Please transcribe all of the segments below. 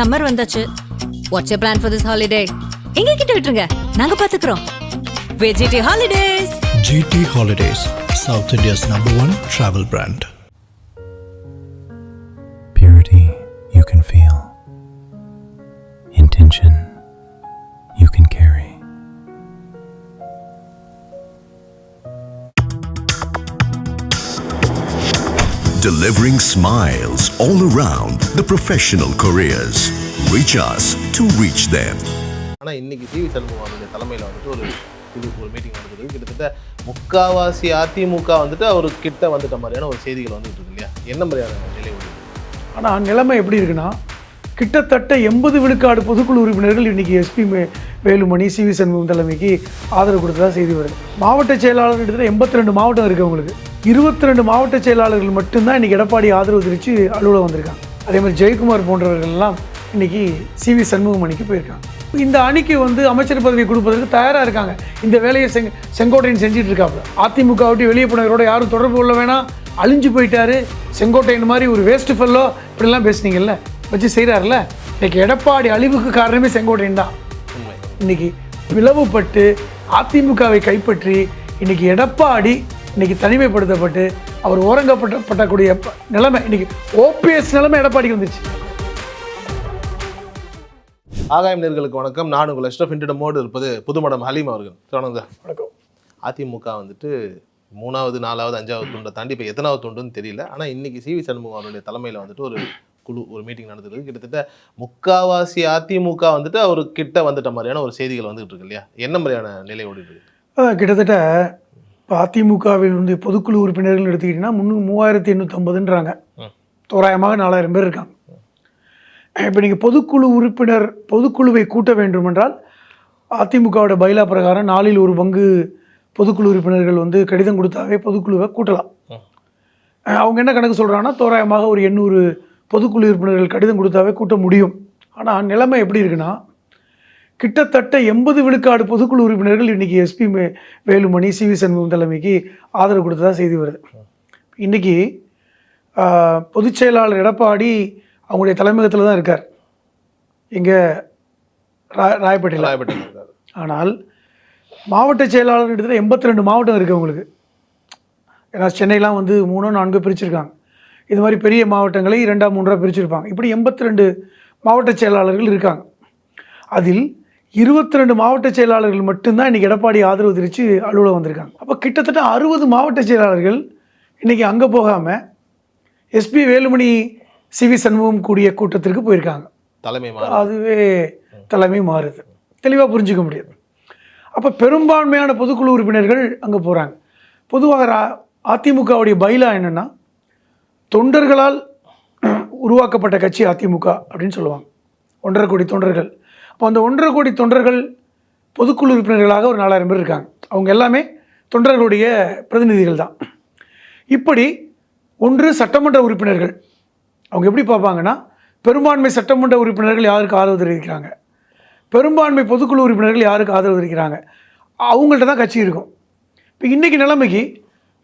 Summer வந்தாச்சு. What's your plan for this holiday? எங்க கிட்ட விட்டுருங்க, நாங்க பாத்துக்கிறோம். VGT Holidays. GT Holidays, South India's #1 travel brand. Purity you can feel. Intention you can carry. Delivering smiles all around the professional careers. Reach us to reach them. ஆனால் இன்னைக்கு CV சண்முகனுடைய தலைமையில் வந்துட்டு ஒரு மீட்டிங் நடக்குது. கிட்டத்தட்ட முக்காவாசி அதிமுக வந்துட்டு அவர் கிட்ட வந்துட்ட மாதிரியான ஒரு செய்திகள் வந்துட்டு இருக்கு இல்லையா? என்ன மாதிரியான நிலை வருது? ஆனால் நிலைமை எப்படி இருக்குன்னா, கிட்டத்தட்ட 80 விழுக்காடு பொதுக்குழு உறுப்பினர்கள் இன்றைக்கி எஸ்பி வேலுமணி சிவி சண்முகம் தலைமைக்கு ஆதரவு கொடுத்ததா செய்தி வருது. மாவட்ட செயலாளர் கிட்டத்தட்ட 82 மாவட்டம் இருக்குது அவங்களுக்கு. 22 மாவட்ட செயலாளர்கள் மட்டும்தான் இன்றைக்கி எடப்பாடி ஆதரவு தெரிவித்து அலுவலகம் வந்திருக்காங்க. அதே மாதிரி ஜெயக்குமார் போன்றவர்கள்லாம் இன்றைக்கி சிவி சண்முகம் அணிக்கு போயிருக்காங்க. இந்த அணிக்கு அமைச்சர் பதவி கொடுப்பதற்கு தயாராக இருக்காங்க. இந்த வேலையை செங்கோட்டையன் செஞ்சுட்டு இருக்காப்புல. அதிமுக விட்டு வெளியே போனவரோட யாரும் தொடர்பு கொள்ள வேணாம், அழிஞ்சு போயிட்டாரு, செங்கோட்டையன் மாதிரி ஒரு வேஸ்ட் ஃபெல்லோ இப்படிலாம் பேசுனீங்கல்ல, வச்சு செய்கிறாருல்ல. இன்றைக்கி எடப்பாடி அழிவுக்கு காரணமே செங்கோட்டையன் தான். இன்றைக்கி பிளவுபட்டு அதிமுகவை கைப்பற்றி இன்றைக்கி எடப்பாடி இன்றைக்கி தனிமைப்படுத்தப்பட்டு அவர் ஓரங்கப்பட்டக்கூடிய நிலைமை, இன்றைக்கி ஓபிஎஸ் நிலைமை எடப்பாடிக்கு வந்துச்சு. ஆகாயம் நேர்களுக்கு வணக்கம். நான் உங்கள் அஷ்ரஃப். இன்றிடமோடு இருப்பது புதுமடம் ஹலீம் அவர்கள். வணக்கம். அதிமுக வந்துட்டு 3வது 4வது 5வது துண்டை தாண்டி இப்போ எத்தனாவது துண்டுன்னு தெரியல. ஆனால் இன்னைக்கு சிவி சண்முகம் அவருடைய தலைமையில் வந்துட்டு ஒரு மீட்டிங் நடந்துருக்கு. கிட்டத்தட்ட முக்காவாசி அதிமுக வந்துட்டு அவர் கிட்ட வந்துட்ட மாதிரியான ஒரு செய்திகள் வந்துட்டு இருக்கு இல்லையா? என்ன மாதிரியான நிலை ஓடிட்டு இருக்கு? கிட்டத்தட்ட இப்போ அதிமுகவில் பொதுக்குழு உறுப்பினர்கள் எடுத்துக்கிட்டிங்கன்னா 3850ன்றாங்க. தோராயமாக 4000 பேர் இருக்காங்க. இப்போ நீங்கள் பொதுக்குழுவை கூட்ட வேண்டும் என்றால் அதிமுகவோட பைலா பிரகாரம் 1/4 பொதுக்குழு உறுப்பினர்கள் கடிதம் கொடுத்தாவே பொதுக்குழுவை கூட்டலாம். அவங்க என்ன கணக்கு சொல்கிறாங்கன்னா, தோராயமாக ஒரு 800 பொதுக்குழு உறுப்பினர்கள் கடிதம் கொடுத்தாவே கூட்ட முடியும். ஆனால் நிலைமை எப்படி இருக்குன்னா, கிட்டத்தட்ட 80 விழுக்காடு பொதுக்குழு உறுப்பினர்கள் இன்றைக்கி எஸ்பி வேலுமணி சிவி சண்முகம் தலைமைக்கு ஆதரவு கொடுத்ததா செய்தி வருது. இன்றைக்கி பொதுச் செயலாளர் எடப்பாடி அவங்களுடைய தலைமையகத்தில் தான் இருக்கார், இங்கே ராயப்பேட்டையில். ஆனால் மாவட்ட செயலாளர் கிட்டத்தட்ட 82 மாவட்டம் இருக்குது அவங்களுக்கு. ஏன்னா சென்னையெலாம் 3-4 பிரிச்சுருக்காங்க. இது மாதிரி பெரிய மாவட்டங்களை 2-3 பிரிச்சுருப்பாங்க. இப்படி 82 மாவட்ட செயலாளர்கள் இருக்காங்க. அதில் 22 மாவட்ட செயலாளர்கள் மட்டும்தான் இன்றைக்கி எடப்பாடி ஆதரவு தெரிவித்து அலுவலகம் வந்திருக்காங்க. அப்போ கிட்டத்தட்ட 60 மாவட்ட செயலாளர்கள் இன்றைக்கி அங்கே போகாமல் எஸ்பி வேலுமணி சிவி சண்முகம் கூடிய கூட்டத்திற்கு போயிருக்காங்க. அதுவே தலைமை மாறுது, தெளிவாக புரிஞ்சிக்க முடியாது. அப்போ பெரும்பான்மையான பொதுக்குழு உறுப்பினர்கள் அங்கே போகிறாங்க. பொதுவாக அதிமுகவுடைய பைலா என்னென்னா, தொண்டர்களால் உருவாக்கப்பட்ட கட்சி அதிமுக அப்படின்னு சொல்லுவாங்க. 1.5 கோடி தொண்டர்கள். அப்போ அந்த 1.5 கோடி தொண்டர்கள் பொதுக்குழு உறுப்பினர்களாக ஒரு 4000 பேர் இருக்காங்க. அவங்க எல்லாமே தொண்டர்களுடைய பிரதிநிதிகள் தான். இப்படி ஒன்று சட்டமன்ற உறுப்பினர்கள் அவங்க எப்படி பார்ப்பாங்கன்னா, பெரும்பான்மை சட்டமன்ற உறுப்பினர்கள் யாருக்கு ஆதரவு தெரிவிக்கிறாங்க, பெரும்பான்மை பொதுக்குழு உறுப்பினர்கள் யாருக்கு ஆதரவு தெரிவிக்கிறாங்க, அவங்கள்ட்ட தான் கட்சி இருக்கும். இப்போ இன்றைக்கி நிலைமைக்கு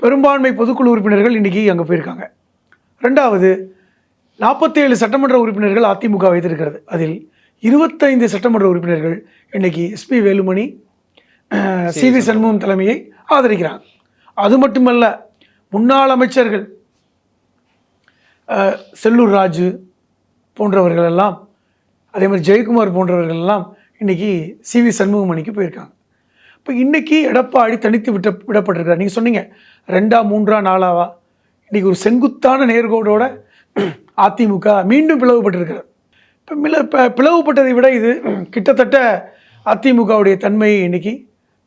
பெரும்பான்மை பொதுக்குழு உறுப்பினர்கள் இன்றைக்கி அங்கே போயிருக்காங்க. ரெண்டாவது, 47 சட்டமன்ற உறுப்பினர்கள் அதிமுக வைத்திருக்கிறது. அதில் 25 சட்டமன்ற உறுப்பினர்கள் இன்றைக்கி எஸ்பி வேலுமணி சிவி சண்முகம் தலைமையை ஆதரிக்கிறாங்க. அது மட்டுமல்ல, முன்னாள் அமைச்சர்கள் செல்லூர் ராஜு போன்றவர்கள் எல்லாம், அதே மாதிரி ஜெயக்குமார் போன்றவர்கள் எல்லாம் இன்றைக்கி சிவி சண்முகம் அணிக்கு போயிருக்காங்க. இப்போ இன்றைக்கி எடப்பாடி தனித்து விடப்பட்டிருக்கார். நீங்கள் சொன்னீங்க 2ஆ 3ஆ 4ஆவா, இன்றைக்கி ஒரு செங்குத்தான நேர்கோடோட அதிமுக மீண்டும் பிளவுபட்டிருக்கிறார். இப்போ பிளவுபட்டதை விட இது கிட்டத்தட்ட அதிமுகவுடைய தன்மையை இன்றைக்கி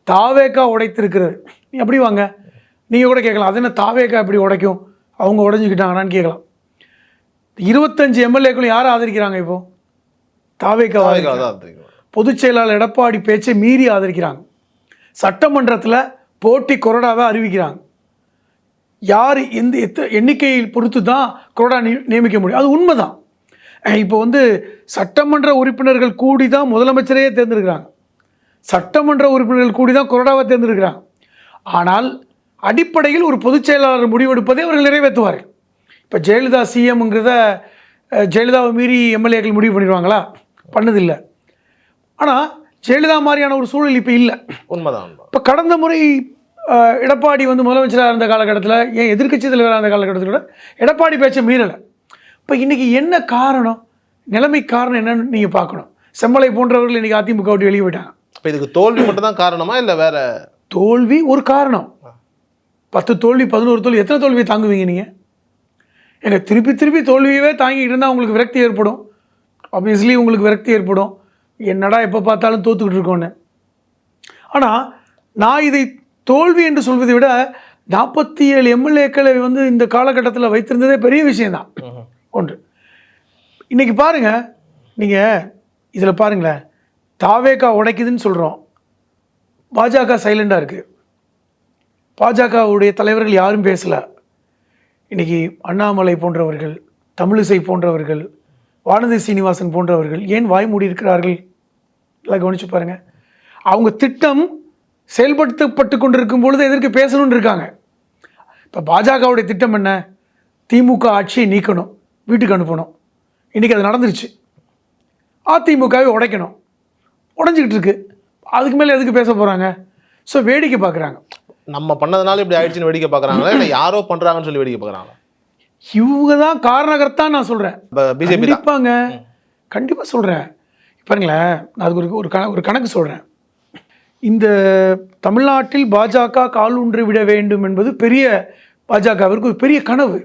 தாவேக்கா உடைத்திருக்கிறது. நீ அப்படி வாங்க, நீங்கள் கூட கேட்கலாம், அது என்ன தாவேக்கா எப்படி உடைக்கும், அவங்க உடைஞ்சிக்கிட்டாங்கன்னு கேட்கலாம். 25 எம்எல்ஏக்களும் யாரை ஆதரிக்கிறாங்க? இப்போது தாவேக்கா பொதுச் செயலாளர் எடப்பாடி பேச்சை மீறி ஆதரிக்கிறாங்க. சட்டமன்றத்தில் போட்டி கொறடாவை அறிவிக்கிறாங்க. யார் எந்த எண்ணிக்கையை பொறுத்து தான் கொறடா நியமிக்க முடியும். அது உண்மைதான். இப்போ சட்டமன்ற உறுப்பினர்கள் கூடி தான் முதலமைச்சரையே தேர்ந்தெடுக்கிறாங்க, சட்டமன்ற உறுப்பினர்கள் கூடி தான் கொறடாவை தேர்ந்தெடுக்கிறாங்க. ஆனால் அடிப்படையில் ஒரு பொதுச் செயலாளர் முடிவெடுப்பதை அவர்கள் நிறைவேற்றுவார்கள். இப்போ ஜெயலலிதா சிஎம்ங்கிறத ஜெயலலிதாவை மீறி எம்எல்ஏக்கள் முடிவு பண்ணிடுவாங்களா? பண்ணதில்லை. ஆனால் ஜெயலலிதா மாதிரியான ஒரு சூழல் இப்போ இல்லை. உண்மைதான். இப்போ கடந்த முறை எடப்பாடி வந்து முதலமைச்சராக இருந்த காலகட்டத்தில், ஏன் எதிர்க்கட்சி தலைவராக இருந்த காலகட்டத்தில் கூட எடப்பாடி பேச்சை மீறலை. இப்போ இன்றைக்கி என்ன காரணம், நிலைமை காரணம் என்னன்னு நீங்கள் பார்க்கணும். செம்மலை போன்றவர்கள் இன்றைக்கி அதிமுக விட்டு வெளியே போயிட்டாங்க. இப்போ இதுக்கு தோல்வி மட்டும் தான் காரணமா இல்லை வேற? தோல்வி ஒரு காரணம். 10 தோல்வி 11 தோல்வி, எத்தனை தோல்வியை தாங்குவீங்க நீங்கள்? ஏங்க திருப்பி திருப்பி தோல்வியவே தாங்கிட்டு இருந்தால் உங்களுக்கு விரக்தி ஏற்படும். ஆப்வியஸ்லி உங்களுக்கு விரக்தி ஏற்படும். என்னடா எப்போ பார்த்தாலும் தோத்துக்கிட்டு இருக்கோன்னு. ஆனால் நான் இதை தோல்வி என்று சொல்வதை விட 47 எம்எல்ஏக்களை வந்து இந்த காலகட்டத்தில் வைத்திருந்ததே பெரிய விஷயம்தான். ஒன்று. இன்றைக்கி பாருங்கள், நீங்கள் இதில் பாருங்களேன், தாவேகா உடைக்குதுன்னு சொல்கிறோம், பாஜக சைலண்டாக இருக்குது. பாஜகவுடைய தலைவர்கள் யாரும் பேசலை. இன்றைக்கி அண்ணாமலை போன்றவர்கள், தமிழிசை போன்றவர்கள், வானதி சீனிவாசன் போன்றவர்கள் ஏன் வாய் மூடி இருக்கிறார்கள்? எல்லாம் கவனிச்சு பாருங்கள். அவங்க திட்டம் செயல்படுத்தப்பட்டு கொண்டிருக்கும் பொழுது எதற்கு பேசணும்னு இருக்காங்க. இப்போ பாஜகவுடைய திட்டம் என்ன? திமுக ஆட்சியை நீக்கணும், வீட்டுக்கு அனுப்பணும். இன்றைக்கி அது நடந்துருச்சு. அதிமுகவை உடைக்கணும், உடஞ்சிக்கிட்டு இருக்கு. அதுக்கு மேலே எதுக்கு பேச போகிறாங்க? ஸோ வேடிக்கை பார்க்குறாங்க. நம்ம பண்ணதுனால இப்படி ஆயிடுச்சுன்னு வேடிக்கை பார்க்குறாங்களா, இல்லை யாரோ பண்ணுறாங்கன்னு சொல்லி வேடிக்கை பார்க்குறாங்களா? இவங்க தான் காரணகர்த்தான் நான் சொல்கிறேன். பிஜேபி கண்டிப்பாங்க, கண்டிப்பாக சொல்கிறேன். பாருங்களேன், நான் அதுக்கு ஒரு கணக்கு சொல்கிறேன். இந்த தமிழ்நாட்டில் பாஜக கால் ஊன்றி விட வேண்டும் என்பது பெரிய பாஜகவிற்கு ஒரு பெரிய கனவு.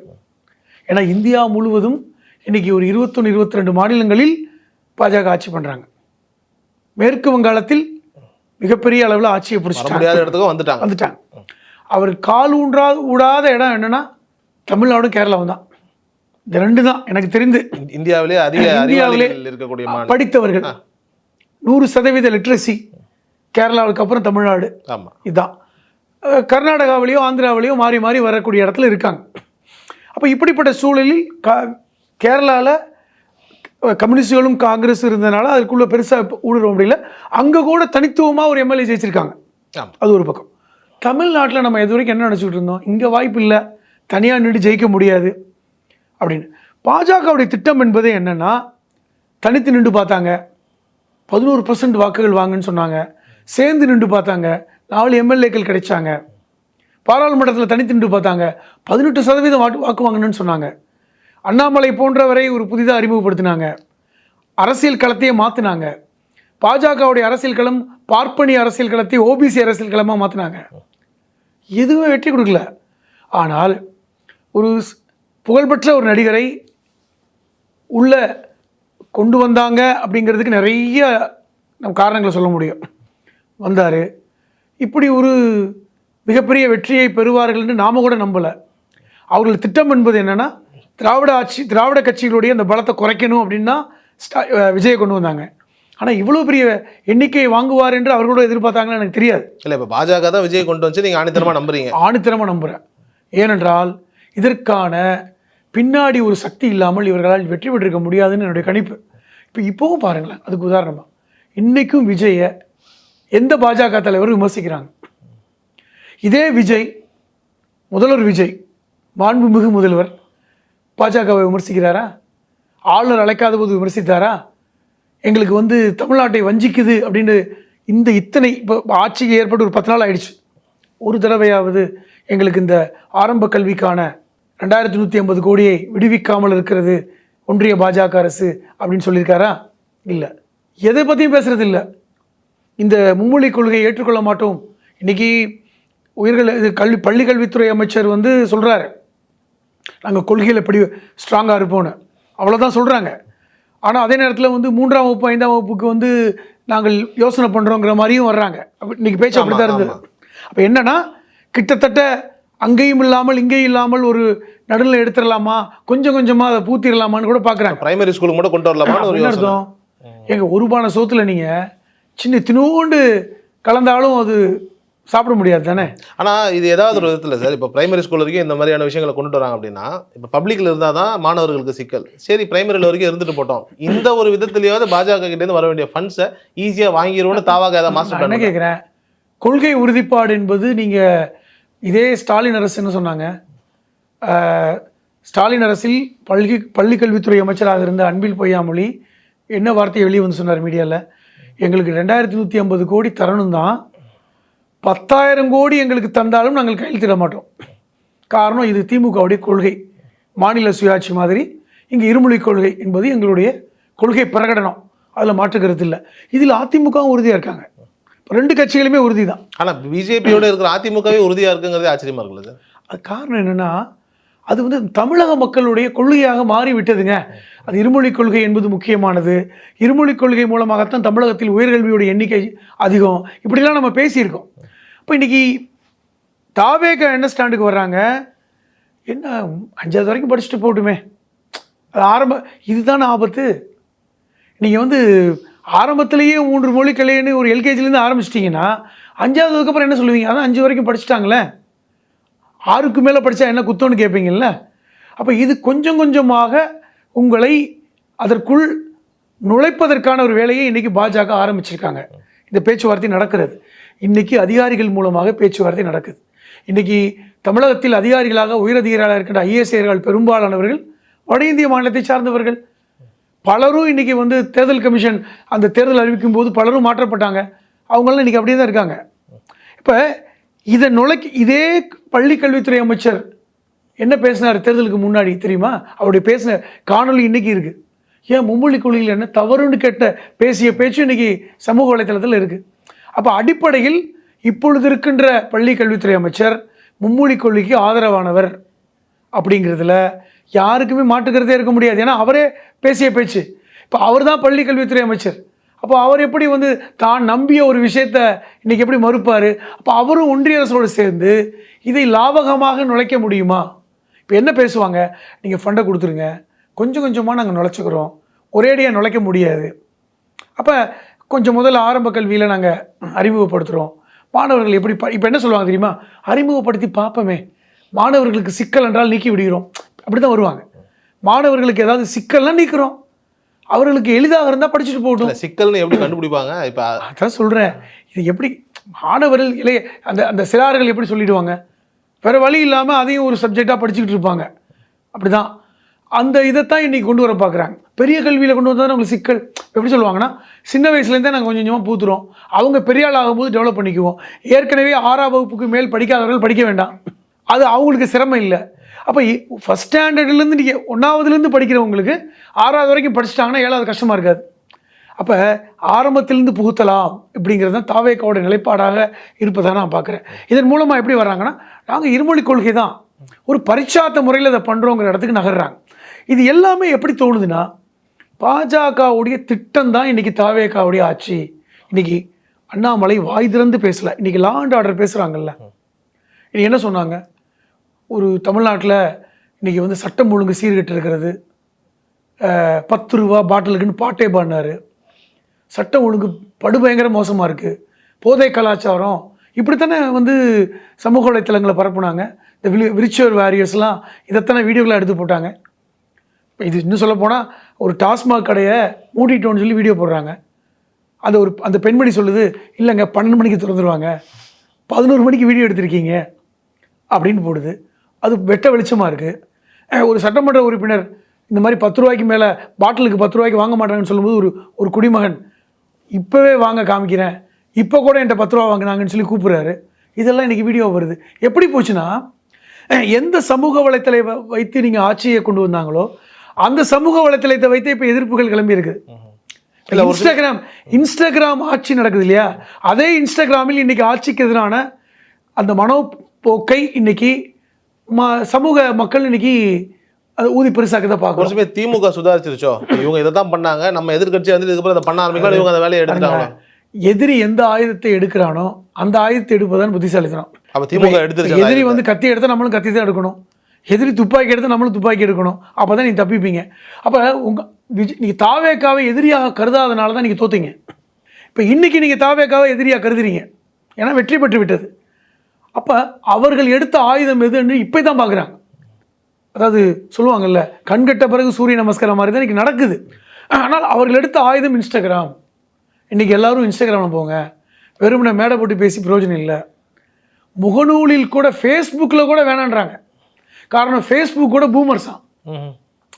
ஏன்னா இந்தியா முழுவதும் இன்றைக்கி ஒரு 21-22 மாநிலங்களில் பாஜக ஆட்சி பண்ணுறாங்க. மேற்கு வங்காளத்தில் மிகப்பெரிய அளவில் ஆட்சியை பிடிச்சிட்டாங்க, வந்துட்டாங்க. அவர் கால் ஊடாத இடம் என்னென்னா தமிழ்நாடும் கேரளாவும் தான். இந்த ரெண்டு தான் எனக்கு தெரிந்து இந்தியாவிலே இருக்கக்கூடிய படித்தவர்கள். 100% லிட்ரஸி கேரளாவுக்கு அப்புறம் தமிழ்நாடு. இதுதான். கர்நாடகாவிலேயோ ஆந்திராவிலேயோ மாறி மாறி வரக்கூடிய இடத்துல இருக்காங்க. அப்போ இப்படிப்பட்ட சூழலில் கேரளாவில் கம்யூனிஸ்டுகளும் காங்கிரஸ் இருந்ததுனால அதுக்குள்ளே பெருசாக ஊடுருவ முடியல. அங்கே கூட தனித்துவமாக ஒரு எம்எல்ஏ ஜெயிச்சிருக்காங்க. அது ஒரு பக்கம். தமிழ்நாட்டில் நம்ம இது வரைக்கும் என்ன நினச்சிக்கிட்டு இருந்தோம், இங்கே வாய்ப்பு இல்லை, தனியாக நின்று ஜெயிக்க முடியாது அப்படின்னு. பாஜகவுடைய திட்டம் என்பது என்னென்னா, தனித்து நின்று பார்த்தாங்க, 11% வாக்குகள் வாங்குன்னு சொன்னாங்க. சேர்ந்து நின்று பார்த்தாங்க, 4 எம்எல்ஏக்கள் கிடைச்சாங்க. பாராளுமன்றத்தில் தனித்து நின்று பார்த்தாங்க, 18% வாக்கு வாங்கணும்னு சொன்னாங்க. அண்ணாமலை போன்றவரை ஒரு புதிதாக அறிமுகப்படுத்தினாங்க. அரசியல் களத்தையே மாற்றினாங்க. பாஜகவுடைய அரசியல் களம் பார்ப்பனி அரசியல் களத்தை ஓபிசி அரசியல் களமாக மாற்றினாங்க. எதுவுமே வெற்றி கொடுக்கல. ஆனால் ஒரு புகழ்பெற்ற ஒரு நடிகரை உள்ள கொண்டு வந்தாங்க அப்படிங்கிறதுக்கு நிறைய நம்ம காரணங்களை சொல்ல முடியும். வந்தார், இப்படி ஒரு மிகப்பெரிய வெற்றியை பெறுவார்கள் என்று நாம கூட நம்பலை. அவர்கள் திட்டம் என்பது என்னென்னா, திராவிட கட்சிகளுடைய அந்த பலத்தை குறைக்கணும் அப்படின்னா விஜயை கொண்டு வந்தாங்க. ஆனால் இவ்வளோ பெரிய எண்ணிக்கையை வாங்குவார் என்று அவர்களோட எதிர்பார்த்தாங்கன்னு எனக்கு தெரியாது. இல்லை, இப்போ பாஜக தான் விஜய் கொண்டு வந்து நீங்கள் ஆணித்தரமாக நம்புறீங்க? ஆணித்தரமாக நம்புகிறேன். ஏனென்றால் இதற்கான பின்னாடி ஒரு சக்தி இல்லாமல் இவர்களால் வெற்றி பெற்றிருக்க முடியாதுன்னு என்னுடைய கணிப்பு. இப்போவும் பாருங்களேன், அதுக்கு உதாரணமாக இன்றைக்கும் விஜயை எந்த பாஜக தலைவரும் விமர்சிக்கிறாங்க. இதே விஜய், முதல்வர் விஜய், மாண்புமிகு முதல்வர், பாஜகவை விமர்சிக்கிறாரா? ஆளுநர் அழைக்காத போது விமர்சித்தாரா? எங்களுக்கு வந்து தமிழ்நாட்டை வஞ்சிக்குது அப்படின்னு இத்தனை இப்போ ஆட்சிக்கு ஏற்பட்டு ஒரு 10 நாள் ஆயிடுச்சு, ஒரு தடவையாவது எங்களுக்கு இந்த ஆரம்ப கல்விக்கான 2150 கோடியை விடுவிக்காமல் இருக்கிறது ஒன்றிய பாஜக அரசு அப்படின்னு சொல்லியிருக்காரா? இல்லை. எதை பற்றியும் பேசுகிறது இல்லை. இந்த மும்மொழி கொள்கையை ஏற்றுக்கொள்ள மாட்டோம். இன்றைக்கி பள்ளி கல்வித்துறை அமைச்சர் வந்து சொல்கிறாரு, நாங்கள் கொள்கையில் எப்படி ஸ்ட்ராங்காக இருப்போன்னு, அவ்வளோதான் சொல்கிறாங்க. ஆனால் அதே நேரத்தில் வந்து 3ஆம் வகுப்பு 5ஆம் வகுப்புக்கு வந்து நாங்கள் யோசனை பண்ணுறோங்கிற மாதிரியும் வர்றாங்க. இன்றைக்கி பேச்சு அப்படி தான் இருந்தது. அப்போ என்னென்னா, கிட்டத்தட்ட அங்கேயும் இல்லாமல் இங்கேயும் இல்லாமல் ஒரு நடுநிலை எடுத்துடலாமா, கொஞ்சம் கொஞ்சமாக அதை பூத்திடலாமான்னு கூட பார்க்குறாங்க. பிரைமரி ஸ்கூலுக்கு மட்டும் கொண்டு வரலாமான்னு ஒரு அர்த்தம். எங்கள் ஒரு பானை சோத்தில் நீங்கள் தினோண்டு கலந்தாலும் அது சாப்பிட முடியாது தானே. ஆனால் இது ஏதாவது ஒரு விதத்தில் சார், இப்போ பிரைமரி ஸ்கூல் வரைக்கும் இந்த மாதிரியான விஷயங்களை கொண்டு வராங்க அப்படின்னா, இப்போ பப்ளிக்கில் இருந்தால் தான் மாணவர்களுக்கு சிக்கல். சரி, பிரைமரியில் வரைக்கும் இருந்துட்டு போட்டோம், இந்த ஒரு விதத்துலையாவது பாஜக கிட்டேருந்து வர வேண்டிய ஃபண்ட்ஸை ஈஸியாக வாங்கிடுவோன்னு தாவாக ஏதாவது மாஸ்டர் என்ன கேட்குறேன். கொள்கை உறுதிப்பாடு என்பது நீங்கள் இதே ஸ்டாலின் அரசு என்ன சொன்னாங்க, ஸ்டாலின் அரசில் பள்ளிக்கல்வித்துறை அமைச்சராக இருந்த அன்பில் பொய்யாமொழி என்ன வார்த்தையை வெளியே வந்து சொன்னார் மீடியாவில், எங்களுக்கு 2150 கோடி தரணும் தான், 10,000 கோடி எங்களுக்கு தந்தாலும் நாங்கள் கையெழுத்திட மாட்டோம். காரணம் இது திமுகவுடைய கொள்கை, மாநில சுயாட்சி மாதிரி இங்கே இருமொழி கொள்கை என்பது எங்களுடைய கொள்கை பிரகடனம், அதில் மாற்றுக்கிறது இல்லை. இதில் அதிமுகவும் உறுதியாக இருக்காங்க. 2 கட்சிகளுமே உறுதி தான். ஆனால் பிஜேபியோட இருக்கிற அதிமுகவே உறுதியாக இருக்குங்கிறதே ஆச்சரியமா இருக்குல்ல சார்? அது காரணம் என்னென்னா, அது வந்து தமிழக மக்களுடைய கொள்கையாக மாறி விட்டதுங்க. அது இருமொழி கொள்கை என்பது முக்கியமானது. இருமொழி கொள்கை மூலமாகத்தான் தமிழகத்தில் உயர்கல்வியோட எண்ணிக்கை அதிகம், இப்படிலாம் நம்ம பேசியிருக்கோம். இப்போ இன்றைக்கி தாவேக என்ன ஸ்டாண்டுக்கு வர்றாங்க, என்ன 5வது வரைக்கும் படிச்சுட்டு போட்டுமே, அது இதுதான் ஆபத்து. நீங்கள் வந்து ஆரம்பத்திலேயே 3 மொழி கலைன்னு ஒரு எல்கேஜிலேருந்து ஆரம்பிச்சிட்டிங்கன்னா 5ஆவதுக்கு அப்புறம் என்ன சொல்லுவீங்க, அதான் 5 வரைக்கும் படிச்சுட்டாங்களே, 6க்கு மேலே படித்தா என்ன குத்தோன்னு கேட்பீங்கள்ல. அப்போ இது கொஞ்சம் கொஞ்சமாக உங்களை அதற்குள் நுழைப்பதற்கான ஒரு வேலையை இன்றைக்கி பாஜக ஆரம்பிச்சிருக்காங்க. இந்த பேச்சுவார்த்தை நடக்கிறது. இன்றைக்கி அதிகாரிகள் மூலமாக பேச்சுவார்த்தை நடக்குது. இன்றைக்கி தமிழகத்தில் அதிகாரிகளாக உயரதிகாரிகளாக இருக்கின்ற ஐஏஎஸ்ஐர்கள் பெரும்பாலானவர்கள் வட இந்திய மாநிலத்தை சார்ந்தவர்கள். பலரும் இன்றைக்கி வந்து தேர்தல் கமிஷன் அந்த தேர்தல் அறிவிக்கும் போது பலரும் மாற்றப்பட்டாங்க. அவங்களாம் இன்றைக்கி அப்படியே தான் இருக்காங்க. இப்போ இதை இதே பள்ளி கல்வித்துறை அமைச்சர் என்ன பேசினார் தேர்தலுக்கு முன்னாடி தெரியுமா? அவருடைய பேசின காணொலி இன்றைக்கி இருக்குது. ஏன் மும்மொழி கொள்கையில் என்ன தவறுன்னு கேட்ட பேசிய பேச்சு இன்றைக்கி சமூக வலைத்தளத்தில் இருக்குது. அப்போ அடிப்படையில் இப்பொழுது இருக்கின்ற பள்ளி கல்வித்துறை அமைச்சர் மும்மொழி கொள்கைக்கு ஆதரவானவர் அப்படிங்கிறதுல யாருக்குமே மாற்றுக்கிறதே இருக்க முடியாது. ஏன்னா அவரே பேசிய பேச்சு. இப்போ அவர் தான் பள்ளி கல்வித்துறை அமைச்சர். அப்போ அவர் எப்படி வந்து தான் நம்பிய ஒரு விஷயத்தை இன்றைக்கி எப்படி மறுப்பார்? அப்போ அவரும் ஒன்றிய அரசோடு சேர்ந்து இதை லாபகமாக நுழைக்க முடியுமா? இப்போ என்ன பேசுவாங்க, நீங்கள் ஃபண்டை கொடுத்துருங்க, கொஞ்சம் கொஞ்சமாக நாங்கள் நுழைச்சிக்கிறோம், ஒரேடியாக நுழைக்க முடியாது. அப்போ கொஞ்சம் முதல்ல ஆரம்ப கல்வியில் நாங்கள் அறிமுகப்படுத்துகிறோம், மாணவர்கள் எப்படி இப்போ என்ன சொல்லுவாங்க தெரியுமா, அறிமுகப்படுத்தி பார்ப்போமே, மாணவர்களுக்கு சிக்கல் என்றால் நீக்கி விடுகிறோம், அப்படி தான் வருவாங்க. மாணவர்களுக்கு ஏதாவது சிக்கல்லாம் நீக்கிறோம், அவர்களுக்கு எளிதாக இருந்தால் படிச்சுட்டு போகட்டும். சிக்கல்னு எப்படி கண்டுபிடிப்பாங்க? இப்போ அதான் சொல்கிறேன், இது எப்படி மாணவர்கள் இளைய அந்த சிறார்கள் எப்படி சொல்லிடுவாங்க? வேறு வழி இல்லாமல் அதையும் ஒரு சப்ஜெக்டாக படிச்சுக்கிட்டு இருப்பாங்க. அப்படி தான் அந்த இதைத்தான் இன்றைக்கி கொண்டு வர பார்க்குறாங்க. பெரிய கல்வியில் கொண்டு வந்தால் அவங்களுக்கு சிக்கல். எப்படி சொல்லுவாங்கன்னா, சின்ன வயசுலேருந்தே நாங்கள் கொஞ்சம் கொஞ்சமாக பூத்துறோம், அவங்க பெரிய ஆள் ஆகும்போது டெவலப் பண்ணிக்குவோம். ஏற்கனவே 6ஆம் வகுப்புக்கு மேல் படிக்காதவர்கள் படிக்க வேண்டாம், அது அவங்களுக்கு சிரமம் இல்லை. அப்போ ஃபஸ்ட் ஸ்டாண்டர்ட்லேருந்து நீங்கள் 1ஆவதுலேருந்து படிக்கிறவங்களுக்கு 6ஆவது வரைக்கும் படிச்சிட்டாங்கன்னா 7ஆவது கஷ்டமாக இருக்காது. அப்போ ஆரம்பத்திலேருந்து புகுத்தலாம் இப்படிங்கிறது தான் தாவேக்காவோட நிலைப்பாடாக இருப்பதாக நான் பார்க்குறேன். இதன் மூலமாக எப்படி வர்றாங்கன்னா, நாங்கள் இருமொழி கொள்கை தான் ஒரு பரிச்சார்த்த முறையில் அதை பண்ணுறோங்கிற இடத்துக்கு நகர்றாங்க. இது எல்லாமே எப்படி தோணுதுன்னா, பாஜகவுடைய திட்டம் தான் இன்றைக்கி தாவேக்காவுடைய ஆட்சி. இன்றைக்கி அண்ணாமலை வாய் திறந்து பேசலை, இன்றைக்கி லா அண்ட் ஆர்டர் பேசுகிறாங்கல்ல. இன்றைக்கி என்ன சொன்னாங்க, ஒரு தமிழ்நாட்டில் இன்றைக்கி வந்து சட்டம் ஒழுங்கு சீர்கெட்டு இருக்கிறது, 10 ரூபா பாட்டிலுக்குன்னு பாட்டே பாடினார், சட்டம் ஒழுங்கு படுபயங்கர மோசமாக இருக்குது, போதை கலாச்சாரம், இப்படித்தானே வந்து சமூக வலைத்தளங்களை பரப்புனாங்க. இந்த விர்ச்சுவல் வாரியர்ஸ்லாம் இதைத்தானே வீடியோக்கெலாம் எடுத்து போட்டாங்க. இப்போ இது இன்னும் சொல்லப்போனால் ஒரு டாஸ்மாக் கடையை மூடிட்டோன்னு சொல்லி வீடியோ போடுறாங்க. அந்த பெண்மணி சொல்லுது, இல்லைங்க 12 மணிக்கு திறந்துருவாங்க, 11 மணிக்கு வீடியோ எடுத்திருக்கீங்க அப்படின்னு போடுது. அது வெட்ட வெளிச்சமாக இருக்குது. ஒரு சட்டமன்ற உறுப்பினர் இந்த மாதிரி 10 ரூபாய்க்கு மேலே பாட்டிலுக்கு 10 ரூபாய்க்கு வாங்க மாட்டாங்கன்னு சொல்லும்போது ஒரு குடிமகன் இப்போவே வாங்க காமிக்கிறேன், இப்போ கூட என்கிட்ட 10 ரூபா வாங்கினாங்கன்னு சொல்லி கூப்பிட்றாரு. இதெல்லாம் இன்றைக்கி வீடியோ வருது. எப்படி போச்சுன்னா, எந்த சமூக வலைத்தளை வைத்து நீங்கள் ஆட்சியை கொண்டு வந்தாங்களோ அந்த சமூக வலைத்தளத்தை வைத்து இப்போ எதிர்ப்புகள் கிளம்பி இருக்குது. இன்ஸ்டாகிராம் ஆட்சி நடக்குது இல்லையா, அதே இன்ஸ்டாகிராமில் இன்றைக்கி ஆட்சிக்கு எதிரான அந்த மனோப்போக்கை இன்றைக்கி சமூக மக்கள் இன்றைக்கி அது ஊதி பெருசாக்கதான் பார்க்கணும். திமுக சுதாரிச்சிருச்சோ, இவங்க இதை தான் பண்ணாங்க, நம்ம எதிர்கட்சி வந்து இதுக்கப்புறம் இதை பண்ண ஆரம்பிக்கலாம், இவங்க அந்த வேலையை எடுத்துட்டாங்க. எதிரி எந்த ஆயுதத்தை எடுக்கிறானோ அந்த ஆயுதத்தை எடுப்பதான் புத்திசாலித்தனம். அப்போ திமுக எடுத்துருச்சு. எதிரி வந்து கத்தி எடுத்தால் நம்மளும் கத்தி தான் எடுக்கணும், எதிரி துப்பாக்கி எடுத்தால் நம்மளும் துப்பாக்கி எடுக்கணும், அப்போ தான் நீங்கள் தப்பிப்பீங்க. அப்போ நீங்கள் தாவேக்காவை எதிரியாக கருதாதனால தான் நீங்கள் தோத்தீங்க. இப்போ இன்றைக்கி நீங்கள் தாவேக்காவை எதிரியாக கருதுறீங்க, ஏன்னா வெற்றி பெற்று விட்டது. அப்போ அவர்கள் எடுத்த ஆயுதம் எதுன்னு இப்போ தான் பார்க்குறாங்க. அதாவது சொல்லுவாங்கல்ல, கண்கட்ட பிறகு சூரிய நமஸ்காரம் மாதிரி தான் இன்றைக்கி நடக்குது. ஆனால் அவர்கள் எடுத்த ஆயுதம் இன்ஸ்டாகிராம். இன்றைக்கி எல்லோரும் இன்ஸ்டாகிராமில் போங்க, வெறுமனை மேடை போட்டு பேசி பிரயோஜனம் இல்லை. முகநூலில் கூட, ஃபேஸ்புக்கில் கூட வேணான்றாங்க. காரணம் ஃபேஸ்புக் கூட பூமர்ஸ் தான்.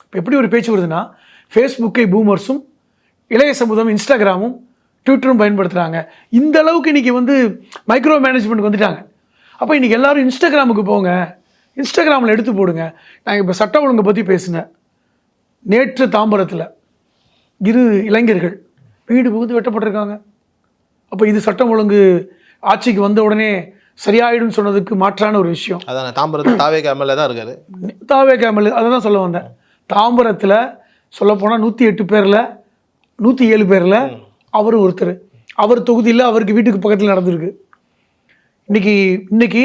இப்போ எப்படி ஒரு பேச்சு வருதுன்னா, ஃபேஸ்புக்கை பூமர்ஸும் இளைய சமூகம் இன்ஸ்டாகிராமும் ட்விட்டரும் பயன்படுத்துகிறாங்க. இந்த அளவுக்கு இன்றைக்கி வந்து மைக்ரோ மேனேஜ்மெண்ட் வந்துட்டாங்க. அப்போ இன்றைக்கி எல்லோரும் இன்ஸ்டாகிராமுக்கு போங்க, இன்ஸ்டாகிராமில் எடுத்து போடுங்க. நான் இப்போ சட்ட ஒழுங்கை பற்றி பேசினேன். நேற்று தாம்பரத்தில் 2 இளைஞர்கள் வீடு புகுந்து வெட்டப்பட்டிருக்காங்க. அப்போ இது சட்டம் ஒழுங்கு ஆட்சிக்கு வந்த உடனே சரியாயிடும் சொன்னதுக்கு மாற்றான ஒரு விஷயம். அதான் தாம்பரத்தில் தாவேக எம்எல்ஏ தான் இருக்காரு. தாவேக எம்எல்ஏ அதை தான் சொல்ல வந்தேன். தாம்பரத்தில் சொல்லப்போனால் 108 பேரில் 107 பேரில் அவர் ஒருத்தர். அவர் தொகுதியில் அவருக்கு வீட்டுக்கு பக்கத்தில் நடந்திருக்கு. இன்னைக்கு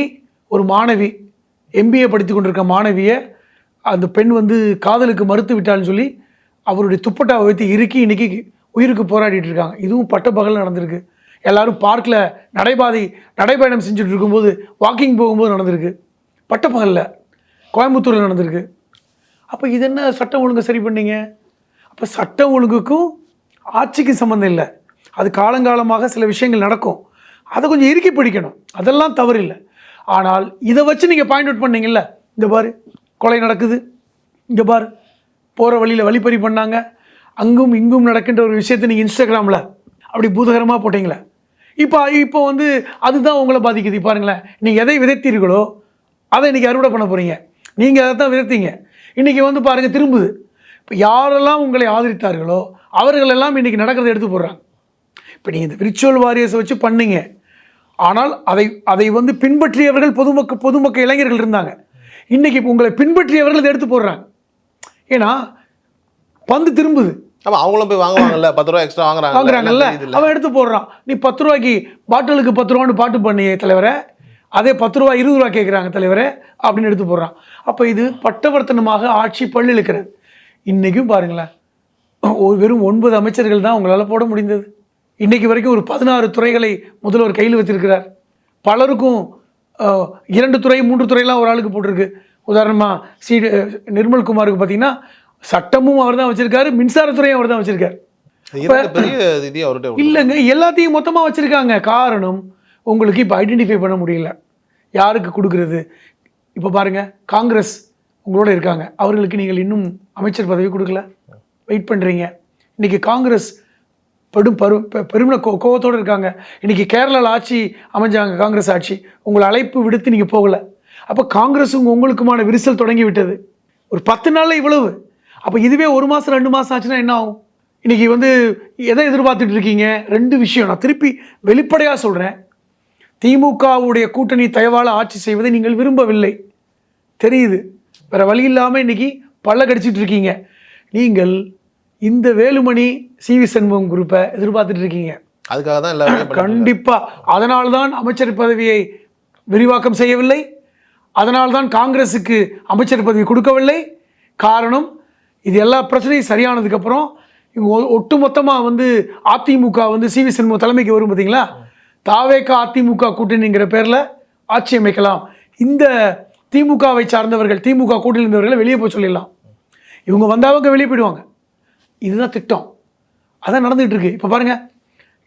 ஒரு மாணவி MBA படித்து கொண்டிருக்க மாணவியை அந்த பெண் வந்து காதலுக்கு மறுத்து விட்டான்னு சொல்லி அவருடைய துப்பட்டாவை வைத்து இறுக்கி இன்றைக்கி உயிருக்கு போராடிட்டு இருக்காங்க. இதுவும் பட்டப்பகல் நடந்திருக்கு. எல்லாரும் பார்க்கில் நடைபயணம் செஞ்சுட்டு இருக்கும்போது, வாக்கிங் போகும்போது நடந்திருக்கு. பட்டப்பகலில் கோயம்புத்தூரில் நடந்திருக்கு. அப்போ இது என்ன சட்டம் ஒழுங்கை சரி பண்ணீங்க? அப்போ சட்டம் ஒழுங்குக்கும் ஆட்சிக்கு சம்மந்தம் இல்லை. அது காலங்காலமாக சில விஷயங்கள் நடக்கும், அதை கொஞ்சம் இறுக்கி பிடிக்கணும், அதெல்லாம் தவறு இல்லை. ஆனால் இதை வச்சு நீங்கள் பாயிண்ட் அவுட் பண்ணீங்கல்ல, இந்த பாரு கொலை நடக்குது, இங்கே பாரு போகிற வழியில் வழிப்பறி பண்ணாங்க, அங்கும் இங்கும் நடக்கின்ற ஒரு விஷயத்தை நீங்கள் இன்ஸ்டாகிராமில் அப்படி பூதகரமாக போட்டிங்களே, இப்போ வந்து அதுதான் உங்களை பாதிக்குது. பாருங்களேன், நீங்கள் எதை விதைத்தீர்களோ அதை இன்றைக்கி அறுவடை பண்ண போகிறீங்க. நீங்கள் அதை தான் விதைத்தீங்க. இன்றைக்கி வந்து பாருங்கள் திரும்புது. இப்போ யாரெல்லாம் உங்களை ஆதரித்தார்களோ அவர்களெல்லாம் இன்றைக்கி நடக்கிறத எடுத்து போடுறாங்க. இப்போ நீங்கள் இந்த விர்ச்சுவல் வாரியர்ஸை வச்சு பண்ணீங்க, ஆனால் அதை வந்து பின்பற்றியவர்கள் பொதுமக்கள் இளைஞர்கள் இருந்தாங்க. இன்றைக்கி இப்போ உங்களை பின்பற்றியவர்கள் இதை எடுத்து போடுறாங்க. ஏன்னா பந்து திரும்புது. அவங்களும் போய் வாங்குவாங்கல்ல, 10 ரூபா எக்ஸ்ட்ரா வாங்குறாங்கல்ல, அவன் எடுத்து போடுறான். நீ 10 ரூபாய்க்கு பாட்டிலுக்கு 10 ரூபான்னு பாட்டு பண்ணியே தலைவரை, அதே 10 ரூபா 20 ரூபா கேட்குறாங்க தலைவரை அப்படின்னு எடுத்து போடுறான். அப்போ இது பட்டவர்த்தனமாக ஆட்சி பள்ளி இழுக்கிறது. இன்றைக்கும் பாருங்களேன், வெறும் 9 அமைச்சர்கள் தான் உங்களால் போட முடிந்தது. இன்றைக்கு வரைக்கும் ஒரு 16 துறைகளை முதல்வர் கையில் வச்சிருக்கிறார். பலருக்கும் 2 துறை 3 துறையெல்லாம் ஒரு ஆளுக்கு போட்டிருக்கு. உதாரணமாக நிர்மல்குமாருக்கு பார்த்தீங்கன்னா சட்டமும் அவர் தான் வச்சிருக்காரு, மின்சாரத்துறையும் அவர் தான் வச்சிருக்காரு. இல்லைங்க, எல்லாத்தையும் மொத்தமாக வச்சிருக்காங்க. காரணம், உங்களுக்கு இப்போ ஐடென்டிஃபை பண்ண முடியல யாருக்கு கொடுக்கறது. இப்போ பாருங்கள், காங்கிரஸ் உங்களோட இருக்காங்க, அவர்களுக்கு நீங்கள் இன்னும் அமைச்சர் பதவி கொடுக்கல, வெயிட் பண்ணுறீங்க. இன்றைக்கி காங்கிரஸ் பெருமை கோவத்தோடு இருக்காங்க. இன்றைக்கி கேரளாவில் ஆட்சி அமைஞ்சாங்க, காங்கிரஸ் ஆட்சி. உங்களை அழைப்பு விடுத்து நீங்கள் போகலை. அப்போ காங்கிரஸும் உங்களுக்குமான விரிசல் தொடங்கி விட்டது. ஒரு 10 நாளில் இவ்வளவு. அப்போ இதுவே 1 மாதம் 2 மாதம் ஆச்சுன்னா என்ன ஆகும்? இன்றைக்கி வந்து எதை எதிர்பார்த்துட்டு இருக்கீங்க? 2 விஷயம் நான் திருப்பி வெளிப்படையாக சொல்கிறேன். திமுகவுடைய கூட்டணி தயவால் ஆட்சி செய்வதை நீங்கள் விரும்பவில்லை, தெரியுது. வேறு வழி இல்லாமல் இன்றைக்கி பல்ல கடிச்சிட்டு இருக்கீங்க. நீங்கள் இந்த வேலுமணி CV சண்முகம் குரூப்பை எதிர்பார்த்துட்டு இருக்கீங்க. அதுக்காக தான் எல்லாரும் கண்டிப்பாக. அதனால்தான் அமைச்சர் பதவியை விரிவாக்கம் செய்யவில்லை, அதனால்தான் காங்கிரஸுக்கு அமைச்சர் பதவி கொடுக்கவில்லை. காரணம், இது எல்லா பிரச்சனையும் சரியானதுக்கப்புறம் இவங்க ஒட்டுமொத்தமாக வந்து அதிமுக வந்து CV சண்முகம் தலைமைக்கு வரும் பார்த்தீங்களா, தாவேக அதிமுக கூட்டணிங்கிற பேரில் ஆட்சி அமைக்கலாம். இந்த திமுகவை சார்ந்தவர்கள், திமுக கூட்டணி இருந்தவர்களை வெளியே போய் சொல்லிடலாம். இவங்க வந்தவங்க வெளியே போயிடுவாங்க. இதுதான் திட்டம், அதான் நடந்துகிட்டு இருக்கு. இப்போ பாருங்கள்,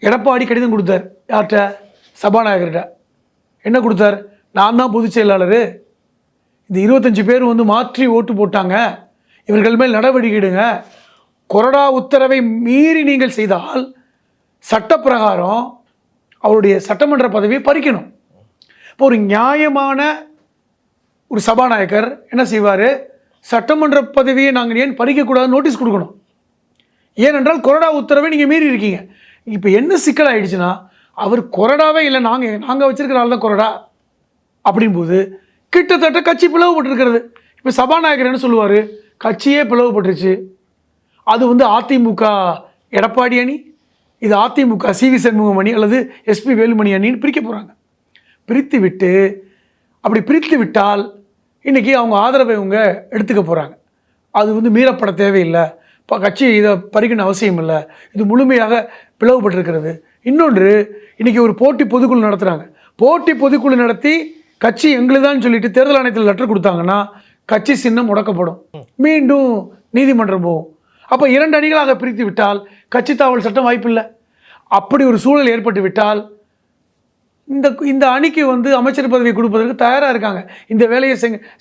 எடப்பாடி கடிதம் கொடுத்தார். யார்கிட்ட? சபாநாயகர்கிட்ட. என்ன கொடுத்தார்? நான் தான் பொதுச் செயலாளர், இந்த 25 பேர் வந்து மாற்றி ஓட்டு போட்டாங்க, இவர்கள் மேல் நடவடிக்கை எடுங்க, கொறடா உத்தரவை மீறி நீங்கள் செய்தால் சட்டப்பிரகாரம் அவருடைய சட்டமன்ற பதவியை பறிக்கணும். இப்போ ஒரு நியாயமான ஒரு சபாநாயகர் என்ன செய்வார்? சட்டமன்ற பதவியை நாங்கள் ஏன் பறிக்கக்கூடாதுன்னு நோட்டீஸ் கொடுக்கணும். ஏனென்றால் கொறடா உத்தரவை நீங்கள் மீறி இருக்கீங்க. இப்போ என்ன சிக்கல் ஆகிடுச்சுன்னா, அவர் கொறடாவே இல்லை, நாங்கள் வச்சிருக்கிற ஆள் தான் கொறடா அப்படின்போது கிட்டத்தட்ட கட்சி பிளவுபட்டிருக்கிறது. இப்போ சபாநாயகர் என்ன சொல்லுவார்? கட்சியே பிளவுபட்டுருச்சு, அது வந்து அதிமுக எடப்பாடி அணி, இது அதிமுக CV சண்முகம் அணி அல்லது SP வேலுமணி அணின்னு பிரிக்க போகிறாங்க. பிரித்து விட்டால் இன்றைக்கி அவங்க ஆதரவை இவங்க எடுத்துக்க போகிறாங்க. அது வந்து மீறப்பட தேவையில்லை, இப்போ கட்சி இதை பறிக்கணும் அவசியம் இல்லை, இது முழுமையாக பிளவுபட்டிருக்கிறது. இன்னொன்று, இன்றைக்கி ஒரு போட்டி பொதுக்குழு நடத்துகிறாங்க. போட்டி பொதுக்குழு நடத்தி கட்சி எங்களுதான் சொல்லிட்டு தேர்தல் ஆணையத்தில் லெட்டர் கொடுத்தாங்கன்னா கட்சி சின்னம் முடக்கப்படும், மீண்டும் நீதிமன்றம் போகும். அப்போ 2 அணிகளாக பிரித்து விட்டால் கட்சி தாவல் சட்டம் வாய்ப்பில்லை. அப்படி ஒரு சூழல் ஏற்பட்டு விட்டால் இந்த அணிக்கு வந்து அமைச்சர் பதவி கொடுப்பதற்கு தயாராக இருக்காங்க. இந்த வேலையை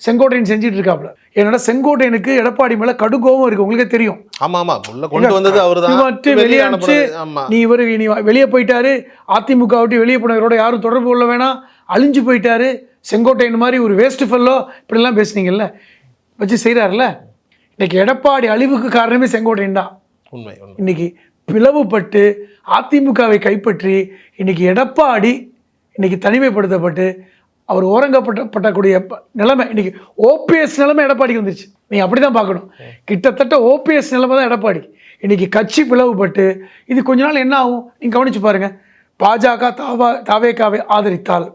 செங்கோட்டையன் செஞ்சுட்டு இருக்காப்புல. என்னடா செங்கோட்டையனுக்கு எடப்பாடி மேலே கடுகோவம் இருக்குது, உங்களுக்கே தெரியும். ஆமாம் உள்ள கொண்டு வந்தது அவர் தான். வெளியாச்சு நீ வெளியே போயிட்டாரு, அதிமுக விட்டு வெளியே போனவரோட யாரும் தொடர்பு கொள்ள வேணாம், அழிஞ்சு போயிட்டாரு, செங்கோட்டையன் மாதிரி ஒரு வேஸ்ட் ஃபெல்லோ இப்படிலாம் பேசுனீங்கல்ல, வச்சு செய்கிறாருல்ல. இன்னைக்கு எடப்பாடி அழிவுக்கு காரணமே செங்கோட்டையன் தான். உண்மை. இன்னைக்கு பிளவுபட்டு அதிமுகவை கைப்பற்றி இன்னைக்கு எடப்பாடி இன்னைக்கு தனிமைப்படுத்தப்பட்டு அவர் ஓரங்கப்பட்டக்கூடிய நிலைமை, இன்னைக்கு ஓபிஎஸ் நிலைமை எடப்பாடிக்கு வந்துருச்சு. நீங்கள் அப்படி தான் பார்க்கணும். கிட்டத்தட்ட ஓபிஎஸ் நிலைமை தான் எடப்பாடி. இன்னைக்கு கட்சி பிளவுபட்டு இது கொஞ்ச நாள் என்ன ஆகும் நீங்கள் கவனிச்சு பாருங்க. பாஜக தாவேகாவை ஆதரித்தால்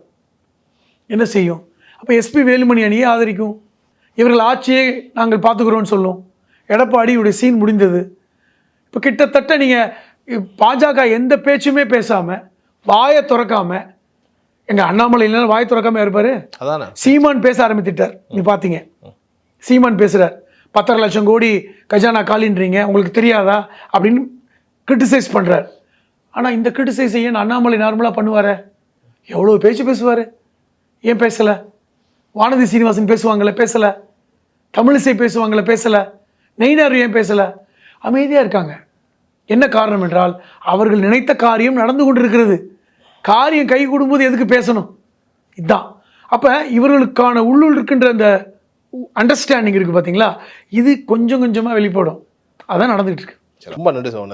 என்ன செய்யும்? அப்போ எஸ்பி வேலுமணி அணியை ஆதரிக்கும். இவர்கள் ஆட்சியை நாங்கள் பார்த்துக்கிறோன்னு சொல்லும். எடப்பாடியுடைய சீன் முடிந்தது. இப்போ கிட்டத்தட்ட நீங்கள் பாஜக எந்த பேச்சுமே பேசாமல் வாயை திறக்காமல், எங்கள் அண்ணாமலை இல்லைன்னா வாயை திறக்காமல் இருப்பார். அதானே சீமான் பேச ஆரம்பித்துட்டார். நீ பார்த்தீங்க, சீமான் பேசுகிறார். 10.5 லட்சம் கோடி கஜானா காலின்றீங்க, உங்களுக்கு தெரியாதா அப்படின்னு கிரிட்டிசைஸ் பண்ணுறார். ஆனால் இந்த கிரிட்டிசைஸ் ஏன் அண்ணாமலை நார்மலாக பண்ணுவார்? எவ்வளோ பேச்சு பேசுவார், ஏன் பேசலை? வானதி சீனிவாசன் பேசுவாங்களே, பேசலை. தமிழிசை பேசுவாங்களே, பேசலை. நெய்னார் ஏன் பேசலை? அமைதியாக இருக்காங்க. என்ன காரணம் என்றால் அவர்கள் நினைத்த காரியம் நடந்து கொண்டிருக்கிறது. காரியம் கை கூடும்போது எதுக்கு பேசணும்? இதுதான். அப்போ இவர்களுக்கான உள்ளுள் இருக்கின்ற அந்த அண்டர்ஸ்டாண்டிங் இருக்குது பார்த்தீங்களா, இது கொஞ்சம் கொஞ்சமாக வெளிப்படும். அதான் நடந்துகிட்டு இருக்கு. ரொம்ப நன்றி சார்.